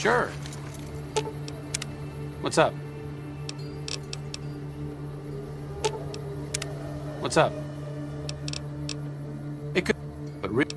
Sure. What's up? What's up? It could, but really.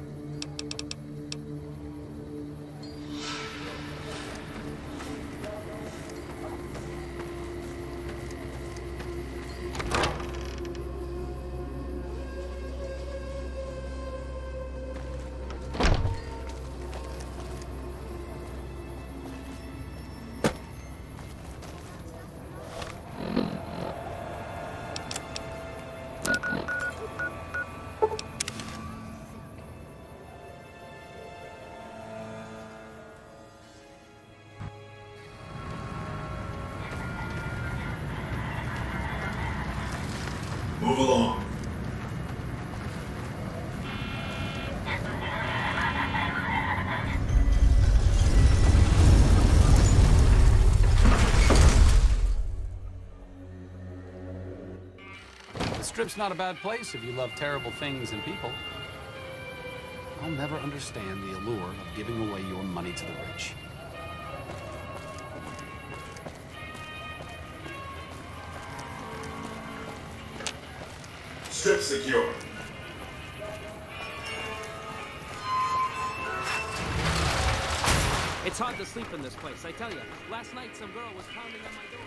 Move along. The Strip's not a bad place if you love terrible things and people. I'll never understand the allure of giving away your money to the rich. Strip secure. It's hard to sleep in this place, I tell you. Last night, some girl was pounding on my door.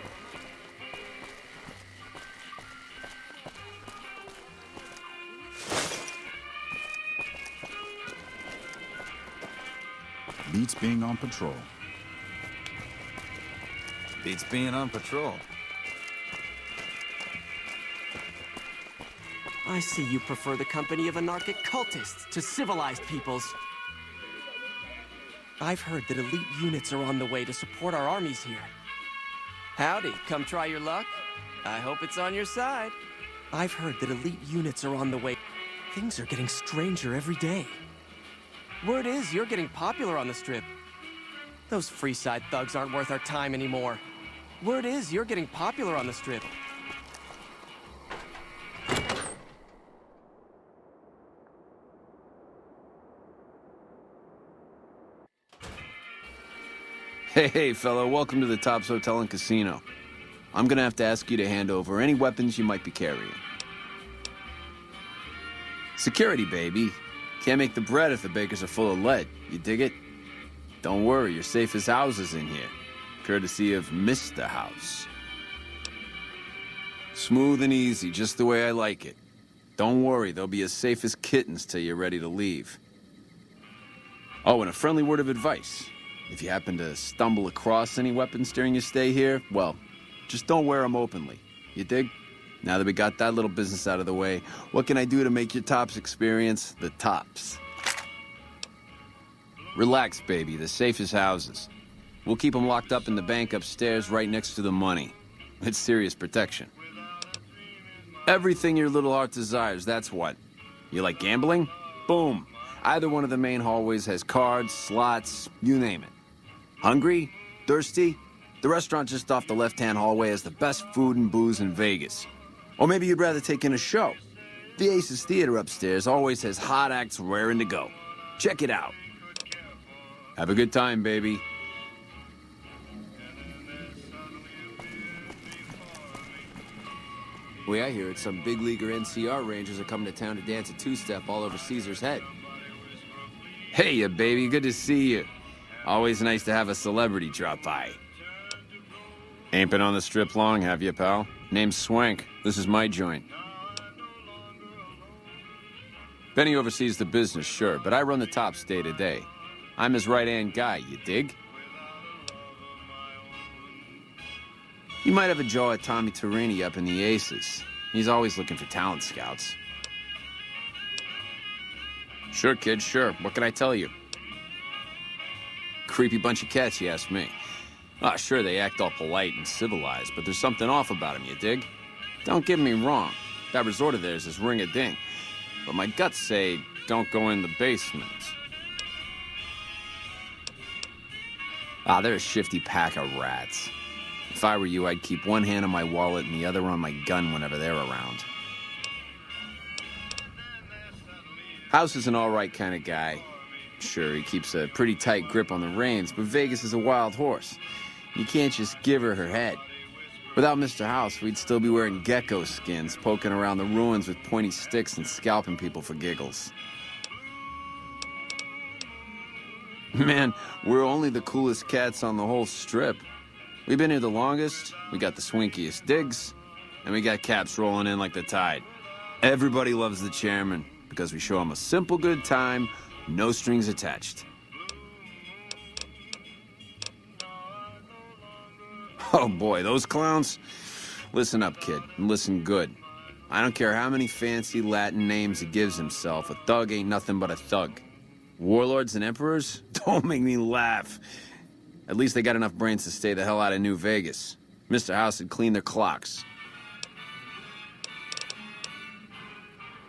Beats being on patrol. Beats being on patrol. I see you prefer the company of anarchic cultists to civilized peoples. I've heard that elite units are on the way to support our armies here. Howdy, come try your luck? I hope it's on your side. I've heard that elite units are on the way. Things are getting stranger every day. Word is you're getting popular on the Strip. Those Freeside thugs aren't worth our time anymore. Word is you're getting popular on the Strip. Hey, fellow, welcome to the Tops Hotel and Casino. I'm gonna have to ask you to hand over any weapons you might be carrying. Security, baby. Can't make the bread if the bakers are full of lead. You dig it? Don't worry, you're safe as houses in here. Courtesy of Mr. House. Smooth and easy, just the way I like it. Don't worry, they'll be as safe as kittens till you're ready to leave. Oh, and a friendly word of advice. If you happen to stumble across any weapons during your stay here, well, just don't wear them openly. You dig? Now that we got that little business out of the way, what can I do to make your Tops experience the tops? Relax, baby. The safest houses. We'll keep them locked up in the bank upstairs right next to the money. It's serious protection. Everything your little heart desires, that's what. You like gambling? Boom. Either one of the main hallways has cards, slots, you name it. Hungry? Thirsty? The restaurant just off the left-hand hallway has the best food and booze in Vegas. Or maybe you'd rather take in a show. The Aces Theater upstairs always has hot acts raring to go. Check it out. Have a good time, baby. Way I hear it, some big leaguer NCR Rangers are coming to town to dance a two-step all over Caesar's head. Hey, ya baby, good to see you. Always nice to have a celebrity drop by. Ain't been on the Strip long, have you, pal? Name's Swank. This is my joint. Benny oversees the business, sure, but I run the Tops day to day. I'm his right-hand guy, you dig? You might have a jaw at Tommy Torini up in the Aces. He's always looking for talent scouts. Sure, kid, sure. What can I tell you? Creepy bunch of cats, you ask me. Ah, sure, they act all polite and civilized, but there's something off about them, you dig? Don't get me wrong. That resort of theirs is ring-a-ding. But my guts say, don't go in the basement. Ah, they're a shifty pack of rats. If I were you, I'd keep one hand on my wallet and the other on my gun whenever they're around. House is an all-right kind of guy. Sure, he keeps a pretty tight grip on the reins, but Vegas is a wild horse. You can't just give her her head. Without Mr. House, we'd still be wearing gecko skins, poking around the ruins with pointy sticks and scalping people for giggles. Man, we're only the coolest cats on the whole strip. We've been here the longest, we got the swinkiest digs, and we got caps rolling in like the tide. Everybody loves the chairman because we show him a simple good time, no strings attached. Oh boy, those clowns? Listen up, kid, and listen good. I don't care how many fancy Latin names he gives himself, a thug ain't nothing but a thug. Warlords and emperors? Don't make me laugh. At least they got enough brains to stay the hell out of New Vegas. Mr. House had cleaned their clocks.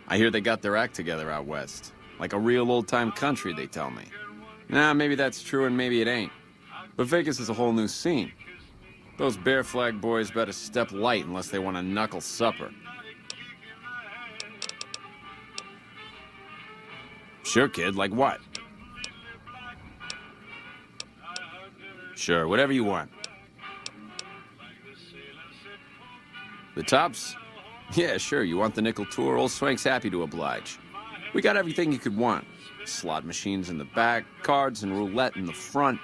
I hear they got their act together out west. Like a real old-time country, they tell me. Nah, maybe that's true and maybe it ain't. But Vegas is a whole new scene. Those Bear Flag boys better step light unless they want a knuckle supper. Sure, kid, like what? Sure, whatever you want. The tops? Yeah, sure, you want the nickel tour? Old Swank's happy to oblige. We got everything you could want. Slot machines in the back, cards and roulette in the front,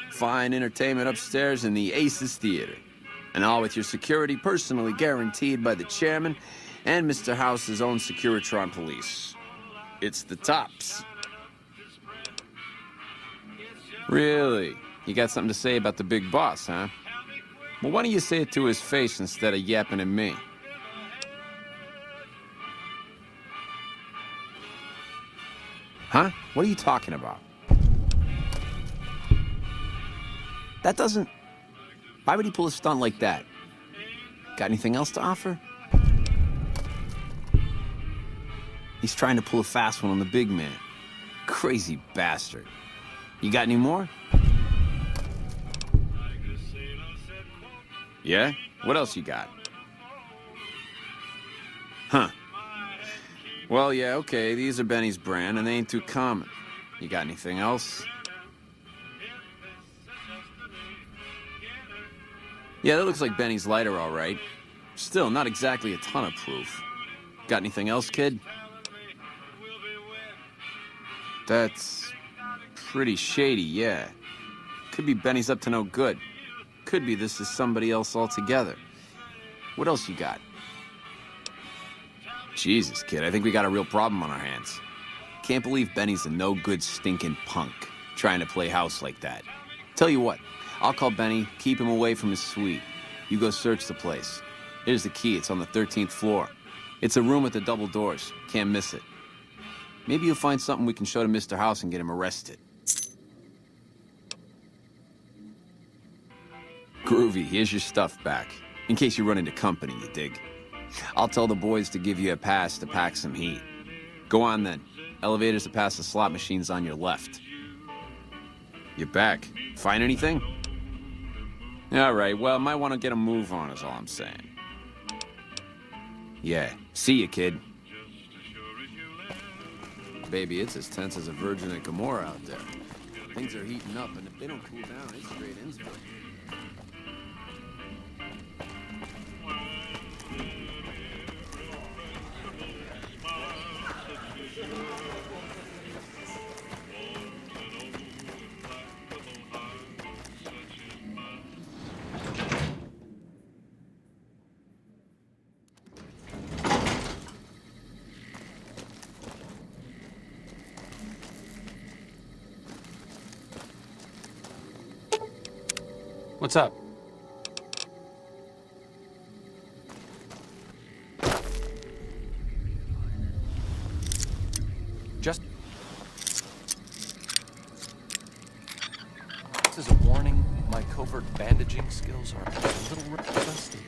fine entertainment upstairs in the Aces Theater. And all with your security personally guaranteed by the chairman and Mr. House's own Securitron police. It's the tops. Really? You got something to say about the big boss, huh? Well, why don't you say it to his face instead of yapping at me? Huh? What are you talking about? That doesn't... Why would he pull a stunt like that? Got anything else to offer? He's trying to pull a fast one on the big man. Crazy bastard. You got any more? Yeah? What else you got? Huh. Well, yeah, okay, these are Benny's brand, and they ain't too common. You got anything else? Yeah, that looks like Benny's lighter, all right. Still, not exactly a ton of proof. Got anything else, kid? That's pretty shady, yeah. Could be Benny's up to no good. Could be this is somebody else altogether. What else you got? Jesus, kid, I think we got a real problem on our hands. Can't believe Benny's a no-good stinking punk, trying to play house like that. Tell you what, I'll call Benny, keep him away from his suite. You go search the place. Here's the key, it's on the 13th floor. It's a room with the double doors, can't miss it. Maybe you'll find something we can show to Mr. House and get him arrested. Groovy, here's your stuff back. In case you run into company, you dig. I'll tell the boys to give you a pass to pack some heat. Go on then. Elevators to pass the slot machines on your left. You're back. Find anything? All right, well, might want to get a move on is all I'm saying. Yeah, see you, kid. Baby, it's as tense as a Virgin and Gomorrah out there. Things are heating up, and if they don't cool down, it's straight Innsbruck. What's up? Just... This is a warning. My covert bandaging skills are a little rusty.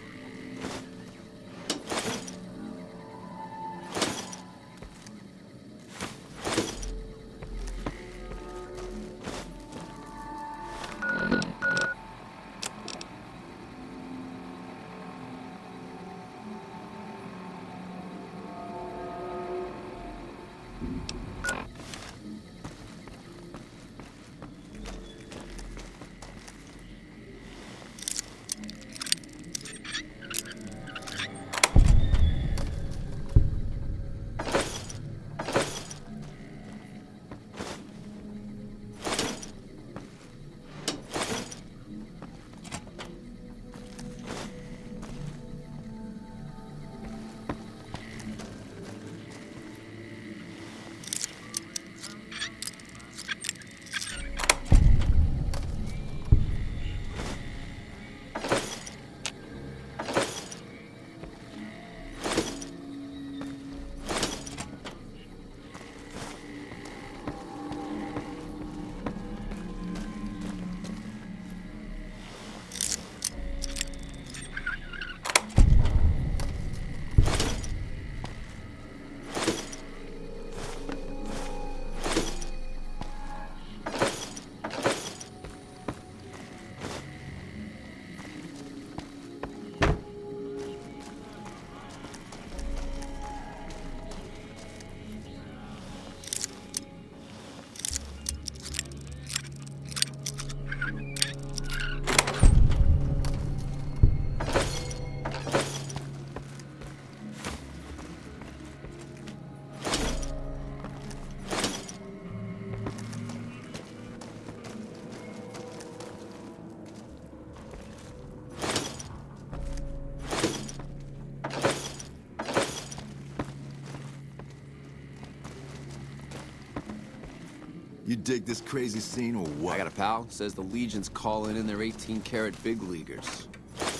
You dig this crazy scene or what? I got a pal, says the Legion's calling in their 18-carat big leaguers.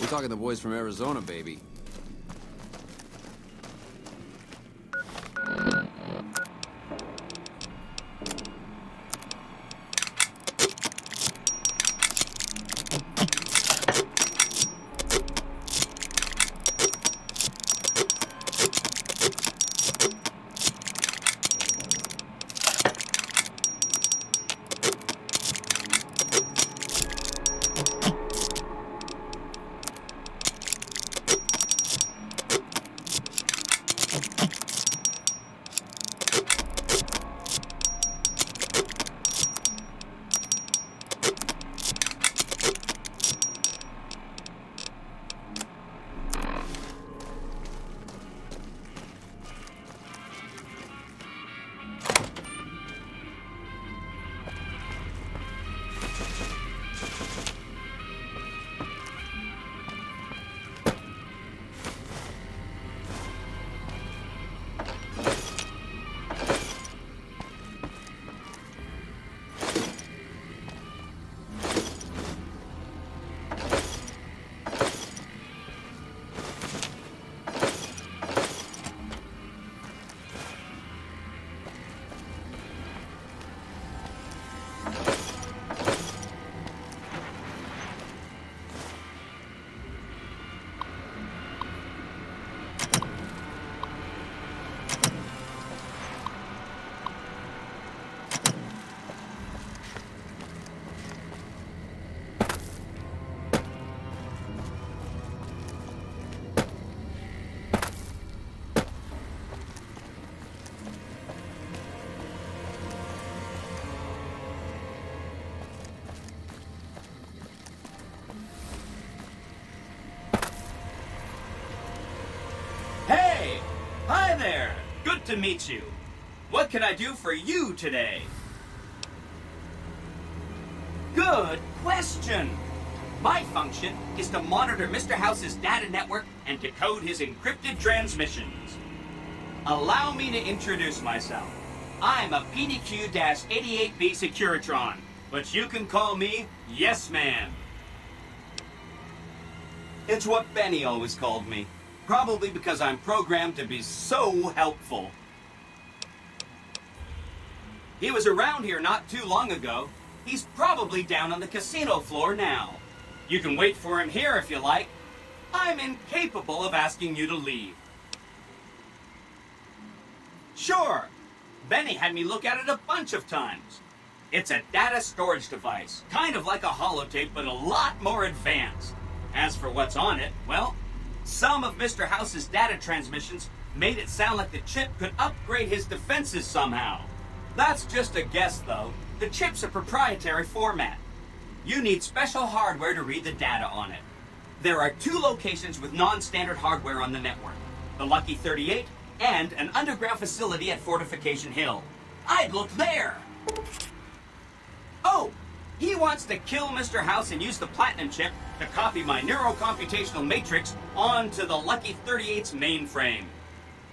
We're talking the boys from Arizona, baby. Hey! Hi there! Good to meet you. What can I do for you today? Good question! My function is to monitor Mr. House's data network and decode his encrypted transmissions. Allow me to introduce myself. I'm a PDQ-88B Securitron, but you can call me Yes Man. It's what Benny always called me. Probably because I'm programmed to be so helpful. He was around here not too long ago. He's probably down on the casino floor now. You can wait for him here if you like. I'm incapable of asking you to leave. Sure. Benny had me look at it a bunch of times. It's a data storage device, kind of like a holotape, but a lot more advanced. As for what's on it, well, some of Mr. House's data transmissions made it sound like the chip could upgrade his defenses somehow. That's just a guess, though. The chip's a proprietary format. You need special hardware to read the data on it. There are 2 locations with non-standard hardware on the network. The Lucky 38 and an underground facility at Fortification Hill. I'd look there! Oh! He wants to kill Mr. House and use the Platinum chip to copy my neurocomputational matrix onto the Lucky 38's mainframe.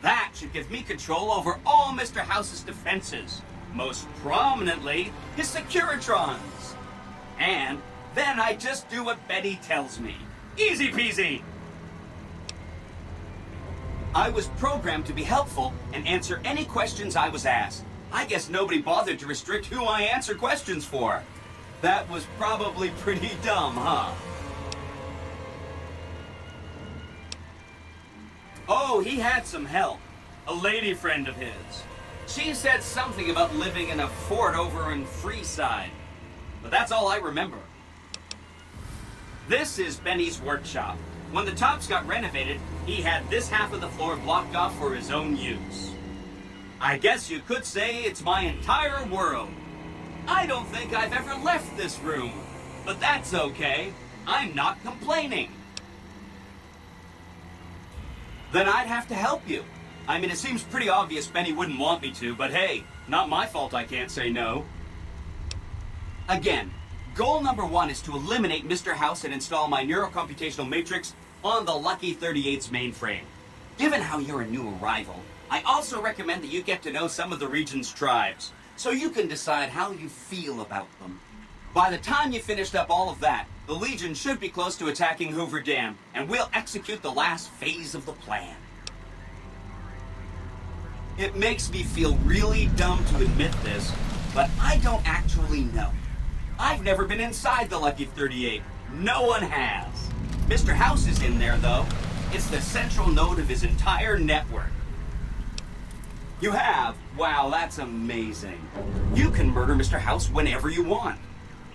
That should give me control over all Mr. House's defenses, most prominently his Securitrons. And then I just do what Betty tells me. Easy peasy! I was programmed to be helpful and answer any questions I was asked. I guess nobody bothered to restrict who I answer questions for. That was probably pretty dumb, huh? Oh, he had some help. A lady friend of his. She said something about living in a fort over in Freeside. But that's all I remember. This is Benny's workshop. When the tops got renovated, he had this half of the floor blocked off for his own use. I guess you could say it's my entire world. I don't think I've ever left this room, but that's okay. I'm not complaining. Then I'd have to help you. I mean, it seems pretty obvious Benny wouldn't want me to, but hey, not my fault I can't say no. Again, goal number 1 is to eliminate Mr. House and install my neurocomputational matrix on the Lucky 38's mainframe. Given how you're a new arrival, I also recommend that you get to know some of the region's tribes. so you can decide how you feel about them. By the time you finished up all of that, the Legion should be close to attacking Hoover Dam, and we'll execute the last phase of the plan. It makes me feel really dumb to admit this, but I don't actually know. I've never been inside the Lucky 38. No one has. Mr. House is in there, though. It's the central node of his entire network. You have? Wow, that's amazing. You can murder Mr. House whenever you want.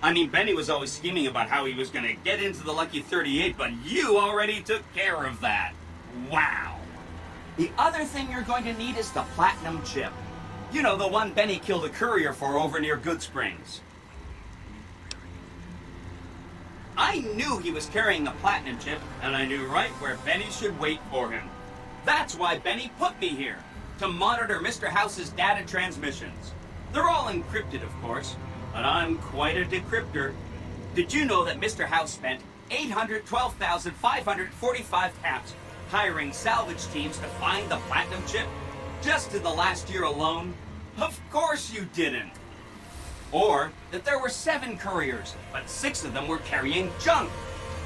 I mean, Benny was always scheming about how he was going to get into the Lucky 38, but you already took care of that. Wow. The other thing you're going to need is the platinum chip. You know, the one Benny killed a courier for over near Good Springs. I knew he was carrying the platinum chip, and I knew right where Benny should wait for him. That's why Benny put me here, to monitor Mr. House's data transmissions. They're all encrypted, of course, but I'm quite a decryptor. Did you know that Mr. House spent 812,545 caps hiring salvage teams to find the platinum chip? Just in the last year alone? Of course you didn't. Or that there were 7 couriers, but 6 of them were carrying junk.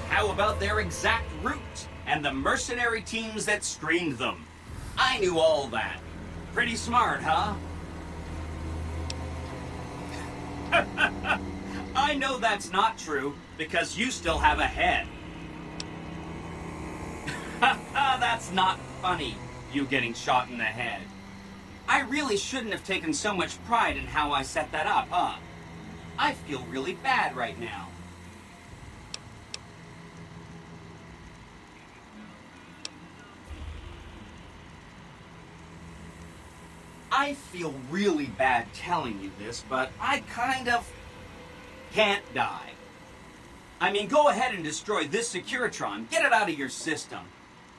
How about their exact routes and the mercenary teams that screened them? I knew all that. Pretty smart, huh? I know that's not true, because you still have a head. That's not funny, you getting shot in the head. I really shouldn't have taken so much pride in how I set that up, huh? I feel really bad right now. I feel really bad telling you this, but I kind of can't die. I mean, go ahead and destroy this Securitron. Get it out of your system.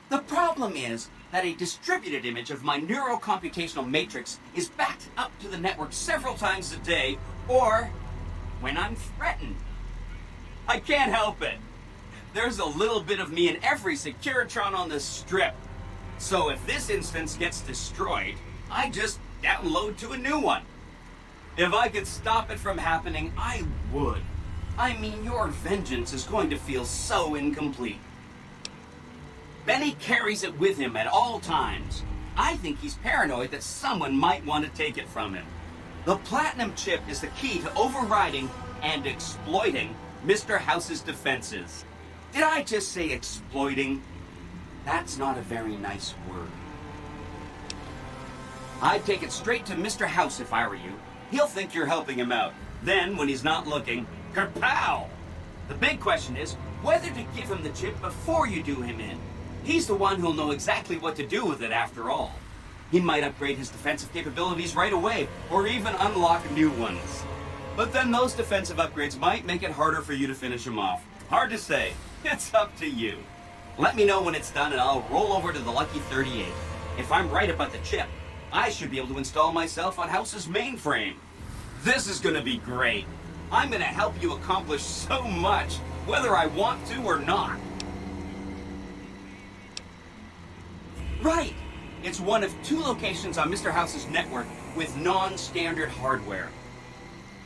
The problem is that a distributed image of my neurocomputational matrix is backed up to the network several times a day, or when I'm threatened. I can't help it. There's a little bit of me in every Securitron on the strip. So if this instance gets destroyed, I just download to a new one. If I could stop it from happening, I would. I mean, your vengeance is going to feel so incomplete. Benny carries it with him at all times. I think he's paranoid that someone might want to take it from him. The platinum chip is the key to overriding and exploiting Mr. House's defenses. Did I just say exploiting? That's not a very nice word. I'd take it straight to Mr. House if I were you. He'll think you're helping him out. Then, when he's not looking, kerpow! The big question is whether to give him the chip before you do him in. He's the one who'll know exactly what to do with it after all. He might upgrade his defensive capabilities right away, or even unlock new ones. But then those defensive upgrades might make it harder for you to finish him off. Hard to say. It's up to you. Let me know when it's done and I'll roll over to the Lucky 38. If I'm right about the chip, I should be able to install myself on House's mainframe. This is gonna be great. I'm gonna help you accomplish so much, whether I want to or not. Right! It's one of 2 locations on Mr. House's network with non-standard hardware.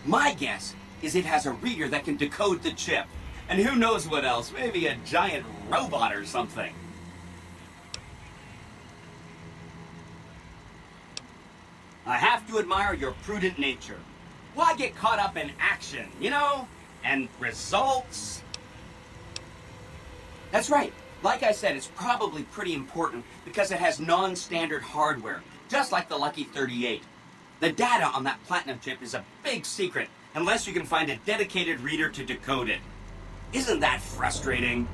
My guess is it has a reader that can decode the chip. And who knows what else, maybe a giant robot or something. I have to admire your prudent nature. Why get caught up in action, you know? And results? That's right. Like I said, it's probably pretty important because it has non-standard hardware, just like the Lucky 38. The data on that platinum chip is a big secret, unless you can find a dedicated reader to decode it. Isn't that frustrating?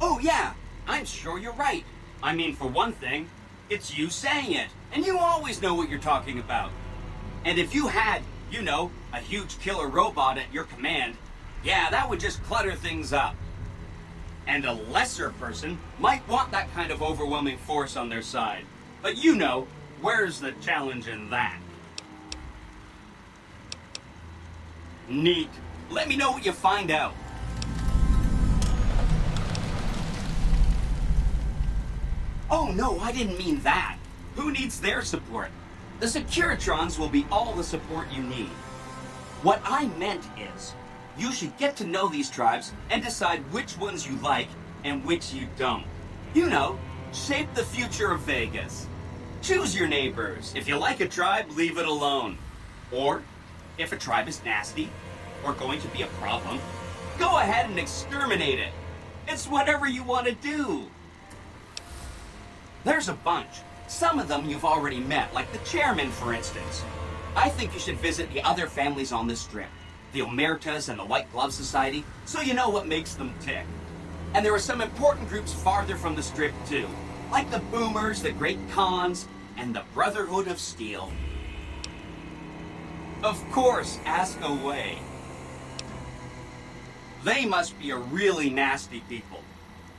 Oh yeah, I'm sure you're right. I mean, for one thing, it's you saying it, and you always know what you're talking about. And if you had, you know, a huge killer robot at your command, yeah, that would just clutter things up. And a lesser person might want that kind of overwhelming force on their side. But you know, where's the challenge in that? Neat. Let me know what you find out. Oh no, I didn't mean that. Who needs their support? The Securitrons will be all the support you need. What I meant is, you should get to know these tribes and decide which ones you like and which you don't. You know, shape the future of Vegas. Choose your neighbors. If you like a tribe, leave it alone. Or, if a tribe is nasty or going to be a problem, go ahead and exterminate it. It's whatever you want to do. There's a bunch. Some of them you've already met, like the chairman, for instance. I think you should visit the other families on this strip, the Omertas and the White Glove Society, so you know what makes them tick. And there are some important groups farther from the strip, too, like the Boomers, the Great Khans, and the Brotherhood of Steel. Of course, ask away. They must be a really nasty people.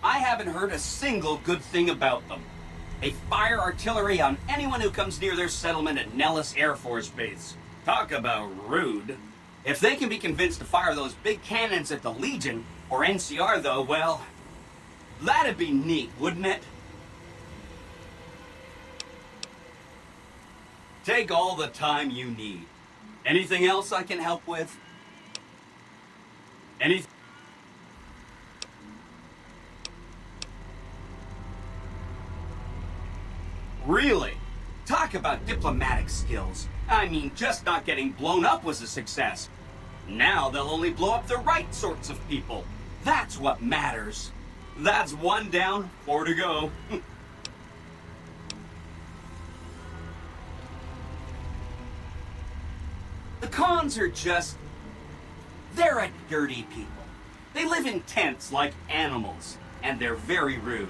I haven't heard a single good thing about them. They fire artillery on anyone who comes near their settlement at Nellis Air Force Base. Talk about rude. If they can be convinced to fire those big cannons at the Legion, or NCR though, well, that'd be neat, wouldn't it? Take all the time you need. Anything else I can help with? Anything? Really? Talk about diplomatic skills. I mean, just not getting blown up was a success. Now they'll only blow up the right sorts of people. That's what matters. That's 1 down, 4 to go. The Khans are just... they're a dirty people. They live in tents like animals, and they're very rude.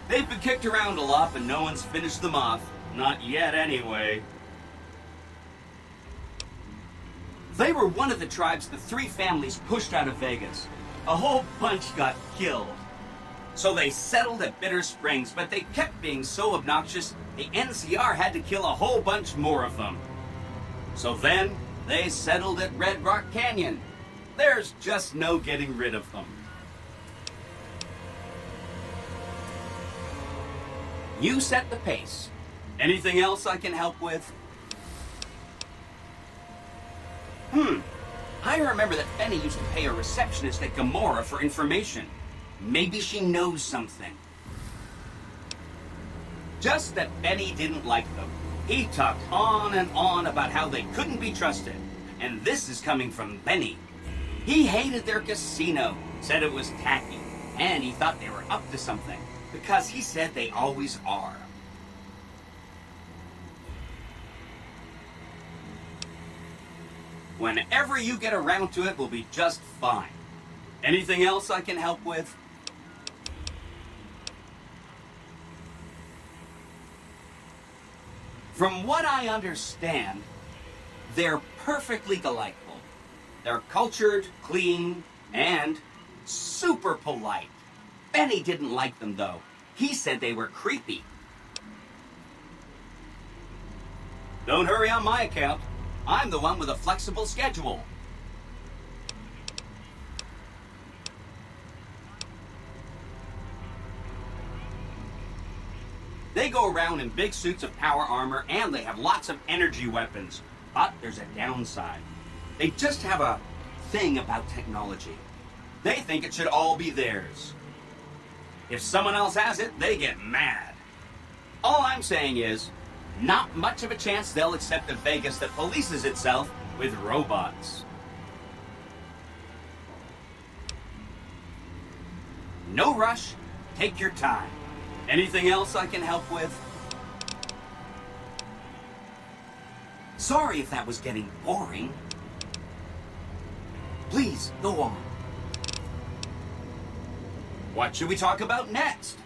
They've been kicked around a lot, but no one's finished them off. Not yet, anyway. They were one of the tribes the 3 families pushed out of Vegas. A whole bunch got killed. So they settled at Bitter Springs, but they kept being so obnoxious, the NCR had to kill a whole bunch more of them. So then, they settled at Red Rock Canyon. There's just no getting rid of them. You set the pace. Anything else I can help with? I remember that Benny used to pay a receptionist at Gamora for information. Maybe she knows something. Just that Benny didn't like them. He talked on and on about how they couldn't be trusted. And this is coming from Benny. He hated their casino, said it was tacky, and he thought they were up to something, because he said they always are. Whenever you get around to it, we'll be just fine. Anything else I can help with? From what I understand, they're perfectly delightful. They're cultured, clean, and super polite. Benny didn't like them, though. He said they were creepy. Don't hurry on my account. I'm the one with a flexible schedule. They go around in big suits of power armor, and they have lots of energy weapons. But there's a downside. They just have a thing about technology. They think it should all be theirs. If someone else has it, they get mad. All I'm saying is, not much of a chance they'll accept a Vegas that polices itself with robots. No rush. Take your time. Anything else I can help with? Sorry if that was getting boring. Please, go on. What should we talk about next?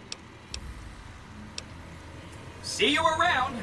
See you around!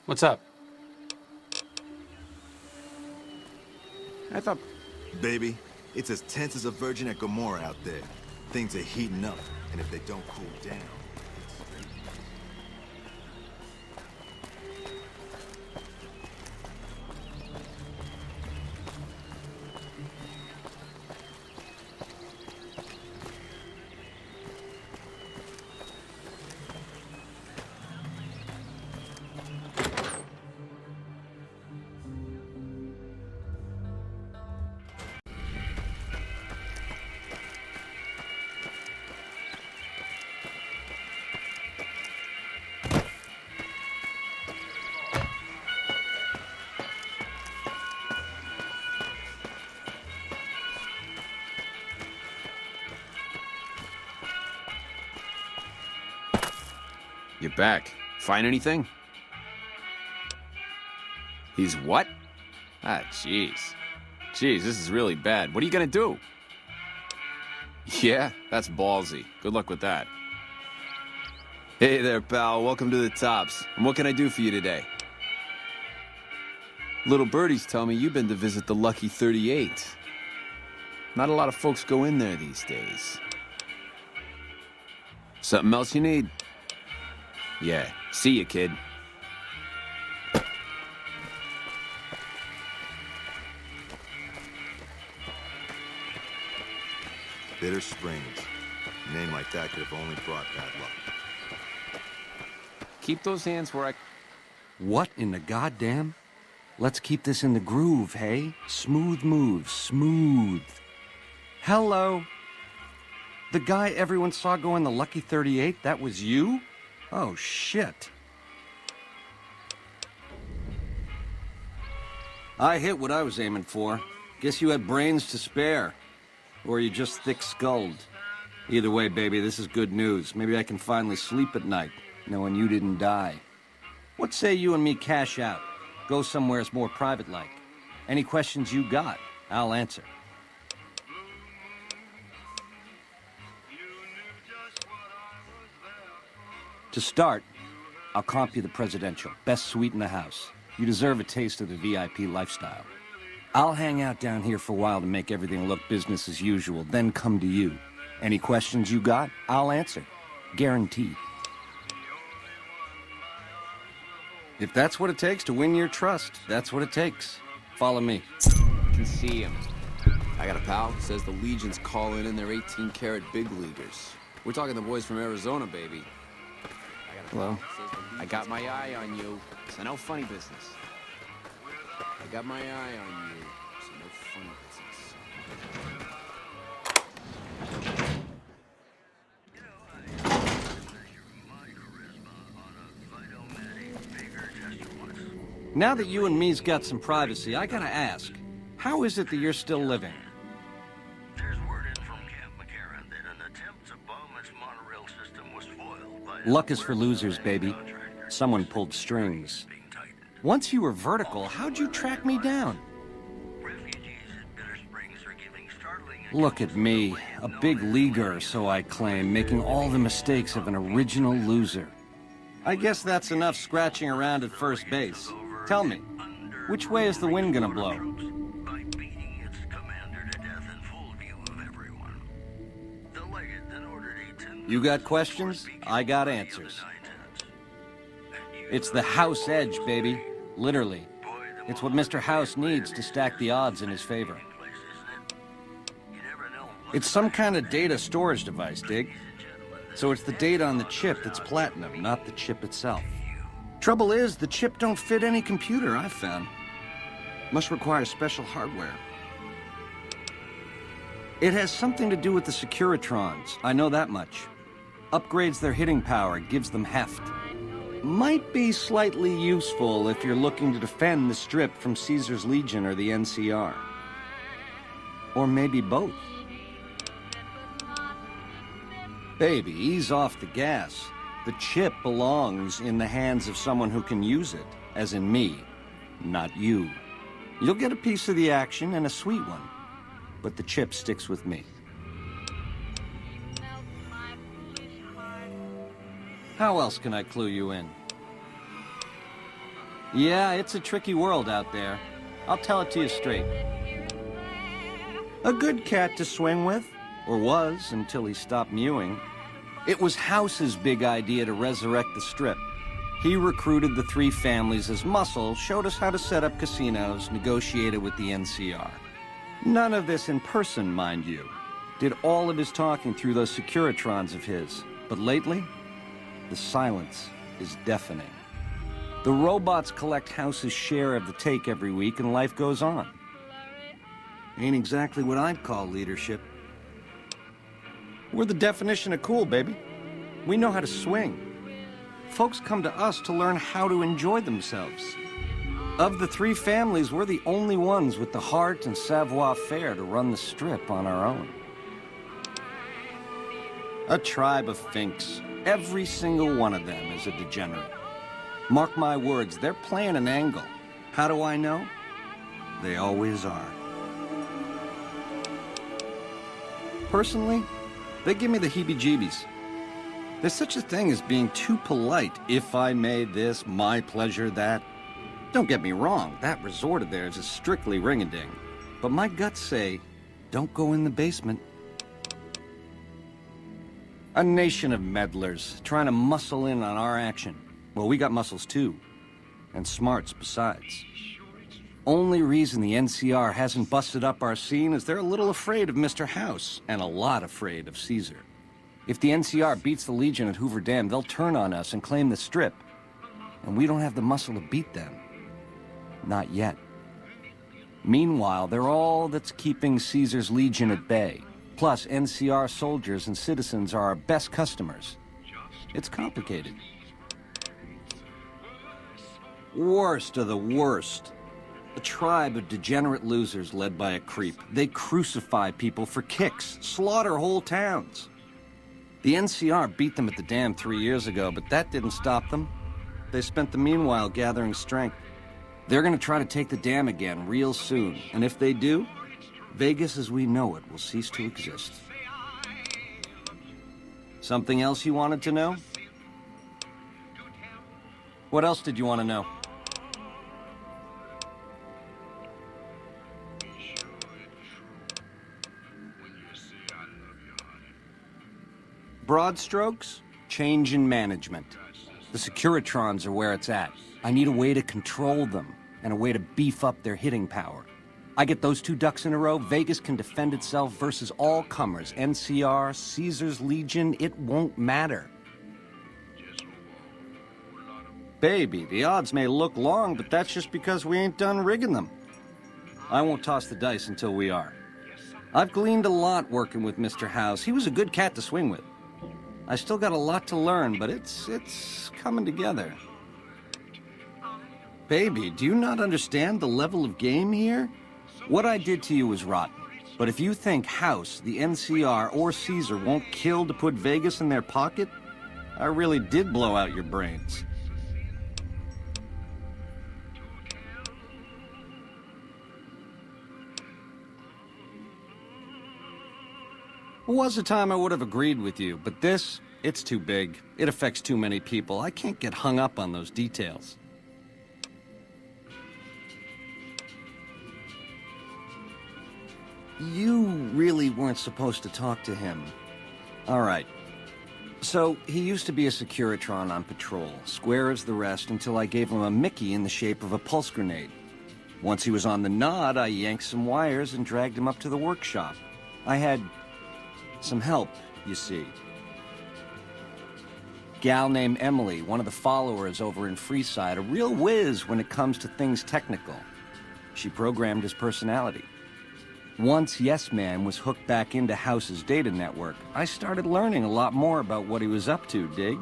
What's up? I thought... Baby, it's as tense as a virgin at Gomorrah out there. Things are heating up, and if they don't cool down... You're back. Find anything? He's what? Ah, jeez. Jeez, this is really bad. What are you gonna do? Yeah, that's ballsy. Good luck with that. Hey there, pal. Welcome to the Tops. And what can I do for you today? Little birdies tell me you've been to visit the Lucky 38. Not a lot of folks go in there these days. Something else you need? Yeah. See you, kid. Bitter Springs. A name like that could have only brought bad luck. Keep those hands where I... What in the goddamn? Let's keep this in the groove, hey? Smooth moves, smooth. Hello? The guy everyone saw go in the Lucky 38, that was you? Oh, shit. I hit what I was aiming for. Guess you had brains to spare. Or you just thick-skulled. Either way, baby, this is good news. Maybe I can finally sleep at night, knowing you didn't die. What say you and me cash out? Go somewheres more private-like. Any questions you got, I'll answer. To start, I'll comp you the presidential. Best suite in the house. You deserve a taste of the VIP lifestyle. I'll hang out down here for a while to make everything look business as usual, then come to you. Any questions you got, I'll answer. Guaranteed. If that's what it takes to win your trust, that's what it takes. Follow me. I can see him. I got a pal who says the Legion's calling in their 18-karat big leaguers. We're talking the boys from Arizona, baby. Hello. I got my eye on you, so no funny business. I got my eye on you, so no funny business. Now that you and me's got some privacy, I gotta ask, how is it that you're still living? There's word in from Camp McCarran that an attempt to bomb its monorail system was foiled by... Luck is for losers, baby. Someone pulled strings. Once you were vertical, how'd you track me down? Look at me, a big leaguer, so I claim, making all the mistakes of an original loser. I guess that's enough scratching around at first base. Tell me, which way is the wind gonna blow? By beating its commander to death in full view of everyone. The legate then ordered a 10... You got questions? I got answers. It's the House edge, baby. Literally. It's what Mr. House needs to stack the odds in his favor. It's some kind of data storage device, dig? So it's the data on the chip that's platinum, not the chip itself. Trouble is, the chip don't fit any computer I've found. Must require special hardware. It has something to do with the Securitrons, I know that much. Upgrades their hitting power, gives them heft. Might be slightly useful if you're looking to defend the Strip from Caesar's Legion or the NCR. Or maybe both. Baby, ease off the gas. The chip belongs in the hands of someone who can use it, as in me, not you. You'll get a piece of the action and a sweet one, but the chip sticks with me. How else can I clue you in? Yeah, it's a tricky world out there. I'll tell it to you straight. A good cat to swing with, or was until he stopped mewing. It was House's big idea to resurrect the Strip. He recruited the three families as muscle, showed us how to set up casinos, negotiated with the NCR. None of this in person, mind you. Did all of his talking through those Securitrons of his. But lately, the silence is deafening. The robots collect House's share of the take every week, and life goes on. Ain't exactly what I'd call leadership. We're the definition of cool, baby. We know how to swing. Folks come to us to learn how to enjoy themselves. Of the three families, we're the only ones with the heart and savoir-faire to run the Strip on our own. A tribe of finks. Every single one of them is a degenerate. Mark my words, they're playing an angle. How do I know? They always are. Personally, they give me the heebie-jeebies. There's such a thing as being too polite. If I may this, my pleasure that. Don't get me wrong, that resort of theirs is strictly ring-a-ding. But my guts say, don't go in the basement. A nation of meddlers, trying to muscle in on our action. Well, we got muscles too. And smarts besides. Only reason the NCR hasn't busted up our scene is they're a little afraid of Mr. House, and a lot afraid of Caesar. If the NCR beats the Legion at Hoover Dam, they'll turn on us and claim the Strip. And we don't have the muscle to beat them. Not yet. Meanwhile, they're all that's keeping Caesar's Legion at bay. Plus, NCR soldiers and citizens are our best customers. It's complicated. Worst of the worst. A tribe of degenerate losers led by a creep. They crucify people for kicks, slaughter whole towns. The NCR beat them at the dam 3 years ago, but that didn't stop them. They spent the meanwhile gathering strength. They're gonna try to take the dam again real soon, and if they do, Vegas as we know it will cease to exist. Something else you wanted to know? What else did you want to know? Broad strokes, change in management. The Securitrons are where it's at. I need a way to control them, and a way to beef up their hitting power. I get those two ducks in a row, Vegas can defend itself versus all comers. NCR, Caesar's Legion, it won't matter. Baby, the odds may look long, but that's just because we ain't done rigging them. I won't toss the dice until we are. I've gleaned a lot working with Mr. House. He was a good cat to swing with. I still got a lot to learn, but it's coming together. Baby, do you not understand the level of game here? What I did to you was rotten. But if you think House, the NCR, or Caesar won't kill to put Vegas in their pocket, I really did blow out your brains. There was a time I would have agreed with you, but this, it's too big. It affects too many people. I can't get hung up on those details. You really weren't supposed to talk to him. All right. So, he used to be a Securitron on patrol, square as the rest, until I gave him a Mickey in the shape of a pulse grenade. Once he was on the nod, I yanked some wires and dragged him up to the workshop. I had some help, you see. Gal named Emily, one of the followers over in Freeside, a real whiz when it comes to things technical. She programmed his personality. Once Yes Man was hooked back into House's data network, I started learning a lot more about what he was up to, dig?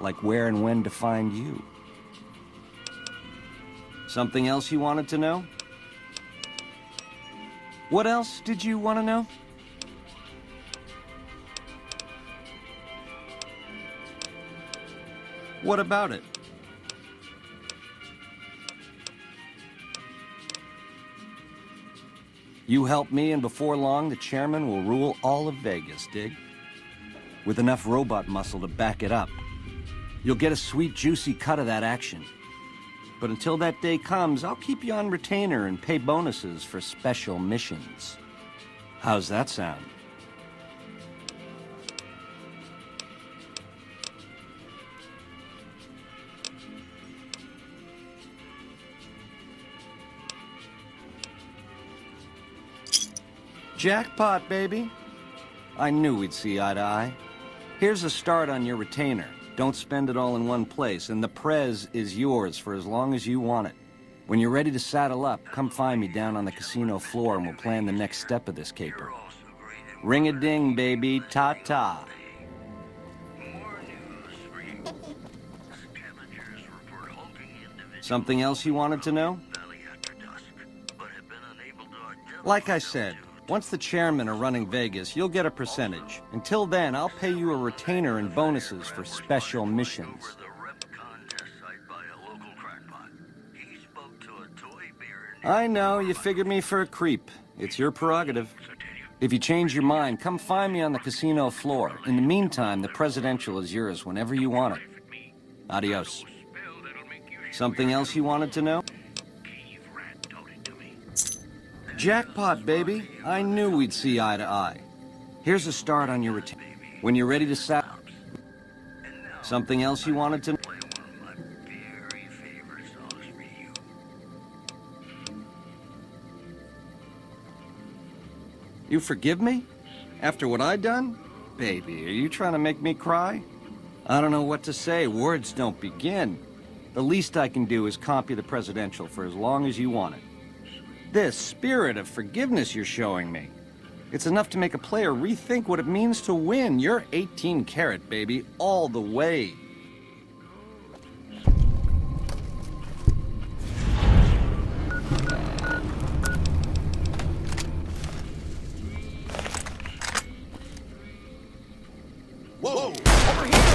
Like where and when to find you. Something else you wanted to know? What else did you want to know? What about it? You help me, and before long, the chairman will rule all of Vegas, dig? With enough robot muscle to back it up. You'll get a sweet, juicy cut of that action. but until that day comes, I'll keep you on retainer and pay bonuses for special missions. How's that sound? Jackpot, baby. I knew we'd see eye to eye. Here's a start on your retainer. Don't spend it all in one place, and the Prez is yours for as long as you want it. When you're ready to saddle up, come find me down on the casino floor and we'll plan the next step of this caper. Ring-a-ding, baby. Ta-ta. Something else you wanted to know? Like I said, once the chairmen are running Vegas, you'll get a percentage. Until then, I'll pay you a retainer and bonuses for special missions. I know, you figured me for a creep. It's your prerogative. If you change your mind, come find me on the casino floor. In the meantime, the presidential is yours whenever you want it. Adios. Something else you wanted to know? Jackpot, baby. I knew we'd see eye to eye. Here's a start on your retainer. When you're ready to saddle. Something else you wanted to know? You forgive me? After what I done? Baby, are you trying to make me cry? I don't know what to say. Words don't begin. The least I can do is comp you the presidential for as long as you want it. This spirit of forgiveness you're showing me, it's enough to make a player rethink what it means to win. You're 18 karat, baby, all the way. Whoa! Over here!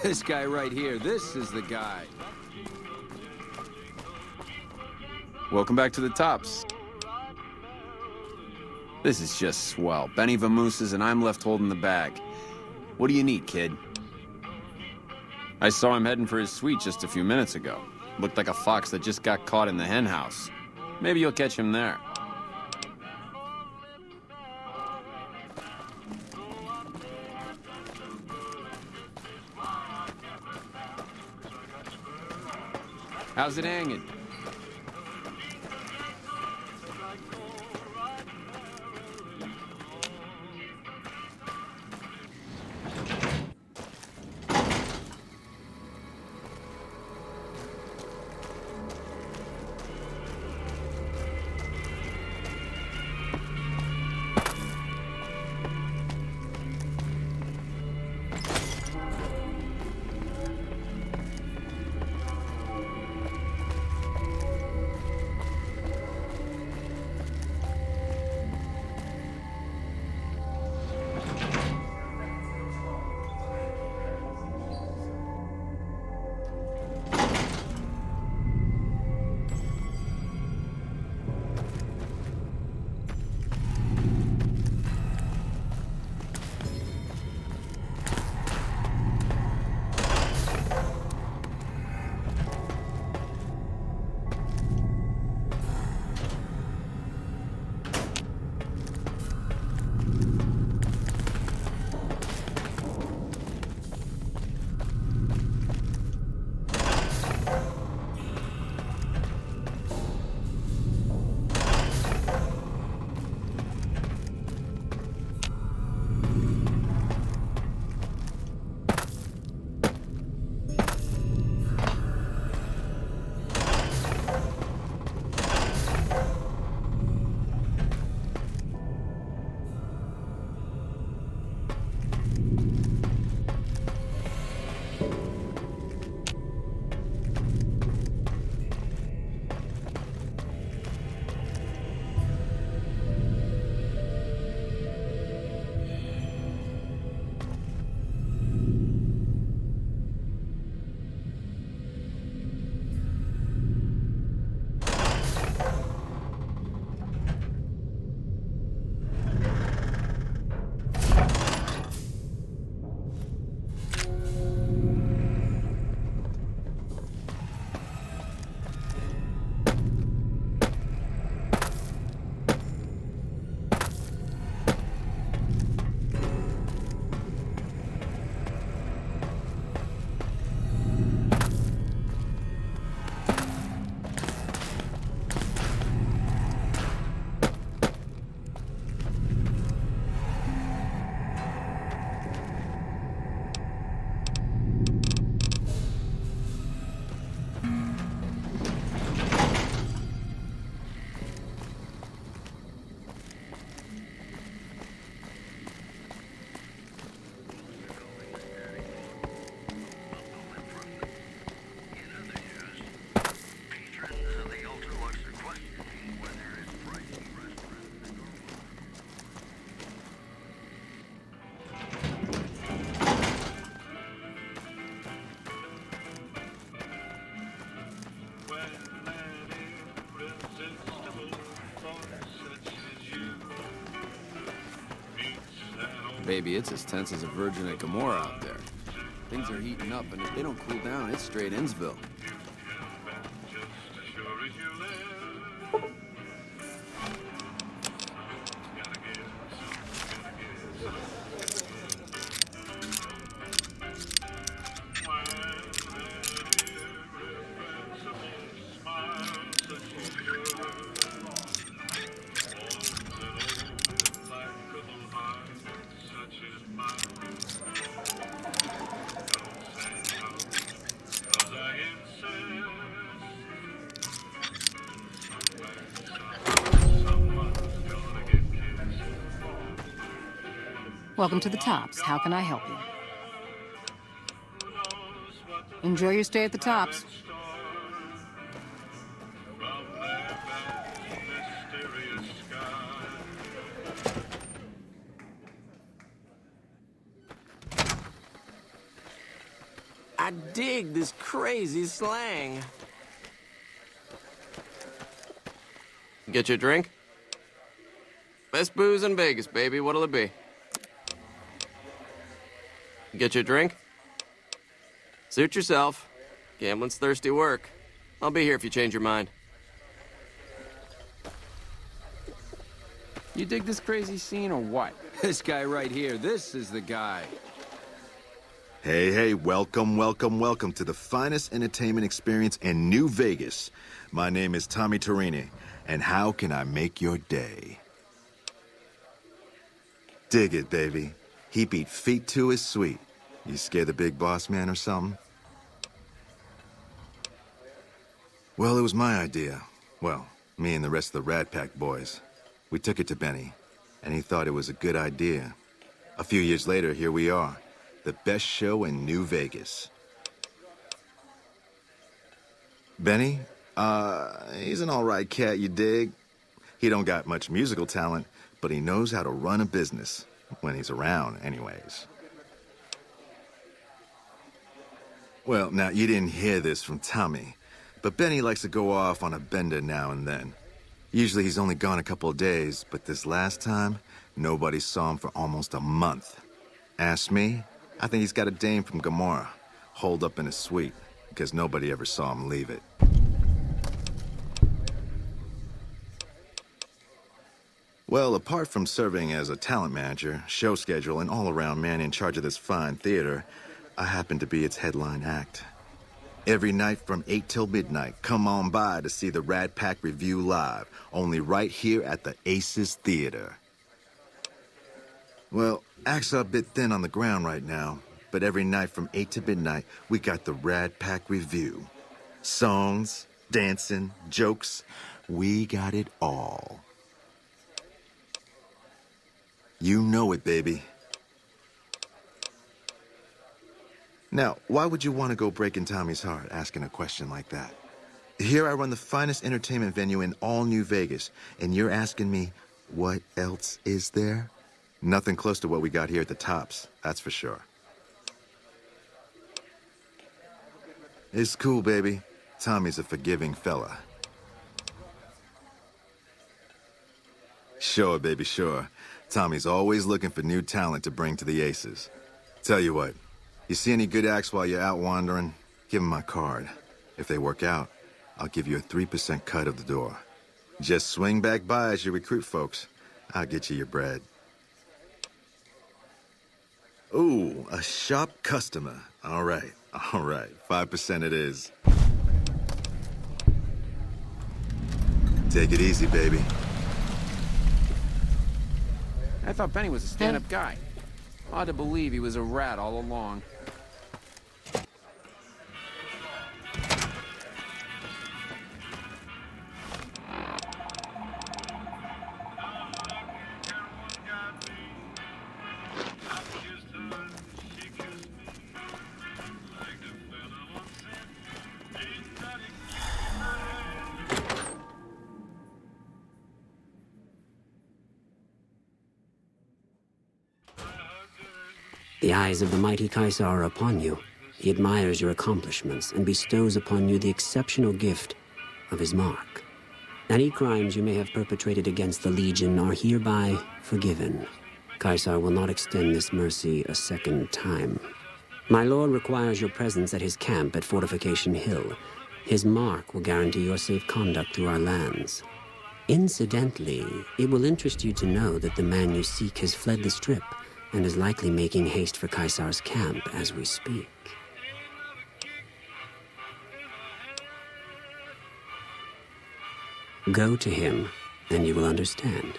This guy right here, this is the guy. Welcome back to the Tops. This is just swell. Benny vamooses and I'm left holding the bag. What do you need, kid? I saw him heading for his suite just a few minutes ago. Looked like a fox that just got caught in the hen house. Maybe you'll catch him there. How's it hanging? Baby, it's as tense as a virgin at Gomorrah out there. Things are heating up, and if they don't cool down, it's straight Innsville. Welcome to the Tops. How can I help you? Enjoy your stay at the Tops. I dig this crazy slang. Get your drink? Best booze in Vegas, baby. What'll it be? Get your drink? Suit yourself. Gambling's thirsty work. I'll be here if you change your mind. You dig this crazy scene or what? This guy right here, this is the guy. Hey, hey, welcome, welcome, welcome to the finest entertainment experience in New Vegas. My name is Tommy Torini, and how can I make your day? Dig it, baby. He beat feet to his sweet. You scared the big boss man or something? Well, it was my idea. Well, me and the rest of the Rat Pack boys. We took it to Benny, and he thought it was a good idea. A few years later, here we are. The best show in New Vegas. Benny? He's an all right cat, you dig? He don't got much musical talent, but he knows how to run a business. When he's around, anyways. Well, now, you didn't hear this from Tommy, but Benny likes to go off on a bender now and then. Usually he's only gone a couple of days, but this last time, nobody saw him for almost a month. Ask me, I think he's got a dame from Gomorrah, holed up in his suite, because nobody ever saw him leave it. Well, apart from serving as a talent manager, show schedule, and all-around man in charge of this fine theater, I happen to be its headline act. Every night from 8 till midnight, come on by to see the Rat Pack Review live, only right here at the Aces Theater. Well, acts are a bit thin on the ground right now, but every night from 8 to midnight, we got the Rat Pack Review. Songs, dancing, jokes, we got it all. You know it, baby. Now, why would you want to go breaking Tommy's heart asking a question like that? Here I run the finest entertainment venue in all New Vegas, and you're asking me, what else is there? Nothing close to what we got here at the Tops, that's for sure. It's cool, baby. Tommy's a forgiving fella. Sure, baby, sure. Tommy's always looking for new talent to bring to the Aces. Tell you what, you see any good acts while you're out wandering, give them my card. If they work out, I'll give you a 3% cut of the door. Just swing back by as you recruit folks. I'll get you your bread. Ooh, a shop customer. All right, 5% it is. Take it easy, baby. I thought Benny was a stand-up guy. Hard to believe he was a rat all along. The eyes of the mighty Kaisar are upon you. He admires your accomplishments and bestows upon you the exceptional gift of his mark. Any crimes you may have perpetrated against the Legion are hereby forgiven. Kaisar will not extend this mercy a second time. My lord requires your presence at his camp at Fortification Hill. His mark will guarantee your safe conduct through our lands. Incidentally, it will interest you to know that the man you seek has fled the Strip and is likely making haste for Kaisar's camp as we speak. Go to him, and you will understand.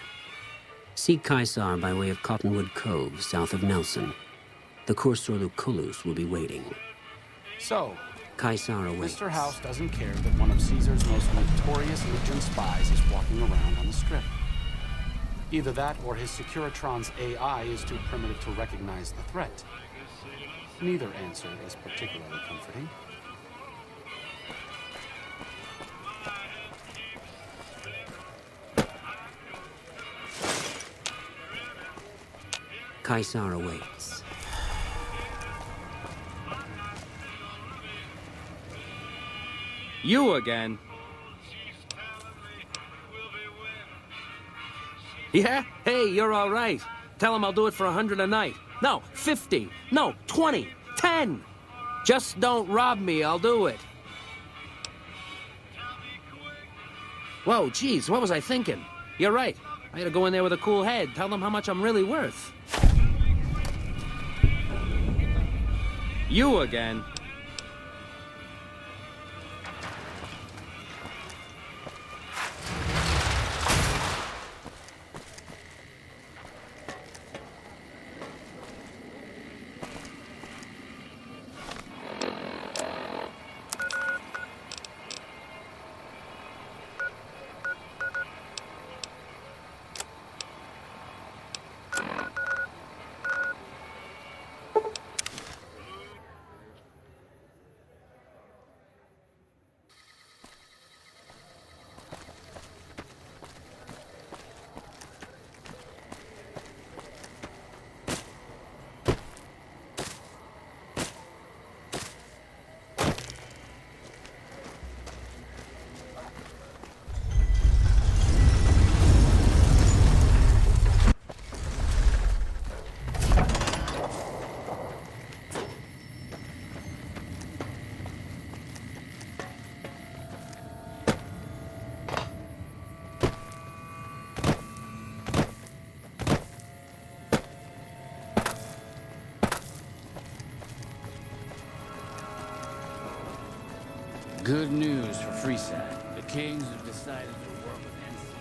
Seek Kaisar by way of Cottonwood Cove, south of Nelson. The Cursor Lucullus will be waiting. So, Kaisar awaits. Mr. House doesn't care that one of Caesar's most notorious Legion spies is walking around on the Strip. Either that or his Securitron's AI is too primitive to recognize the threat. Neither answer is particularly comforting. Kaisar awaits. You again? Yeah? Hey, you're all right. Tell him I'll do it for 100 a night. No, 50. No, 20. 10. Just don't rob me, I'll do it. Whoa, geez, what was I thinking? You're right. I gotta go in there with a cool head. Tell them how much I'm really worth. You again? Good news for Freeside. The Kings have decided to work with NCR.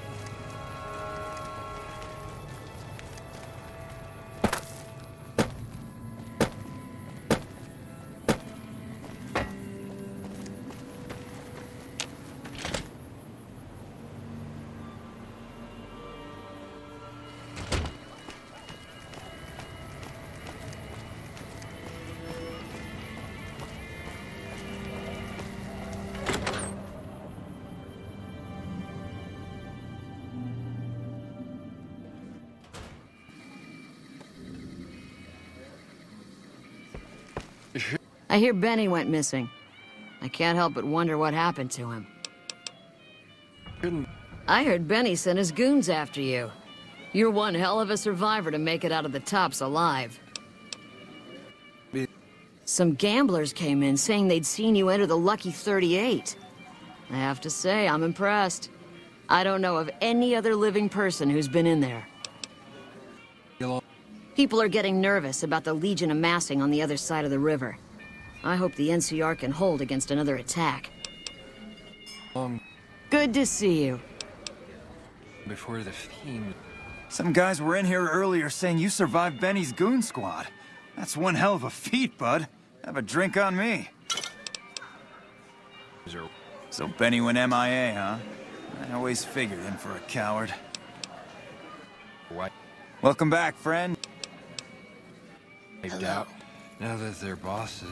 I hear Benny went missing. I can't help but wonder what happened to him. I heard Benny sent his goons after you. You're one hell of a survivor to make it out of the tops alive. Some gamblers came in saying they'd seen you enter the Lucky 38. I have to say, I'm impressed. I don't know of any other living person who's been in there. People are getting nervous about the Legion amassing on the other side of the river. I hope the NCR can hold against another attack. Good to see you. Before the fiend. Some guys were in here earlier saying you survived Benny's goon squad. That's one hell of a feat, bud. Have a drink on me. So Benny went MIA, huh? I always figured him for a coward. What? Welcome back, friend. I doubt. Now that their bosses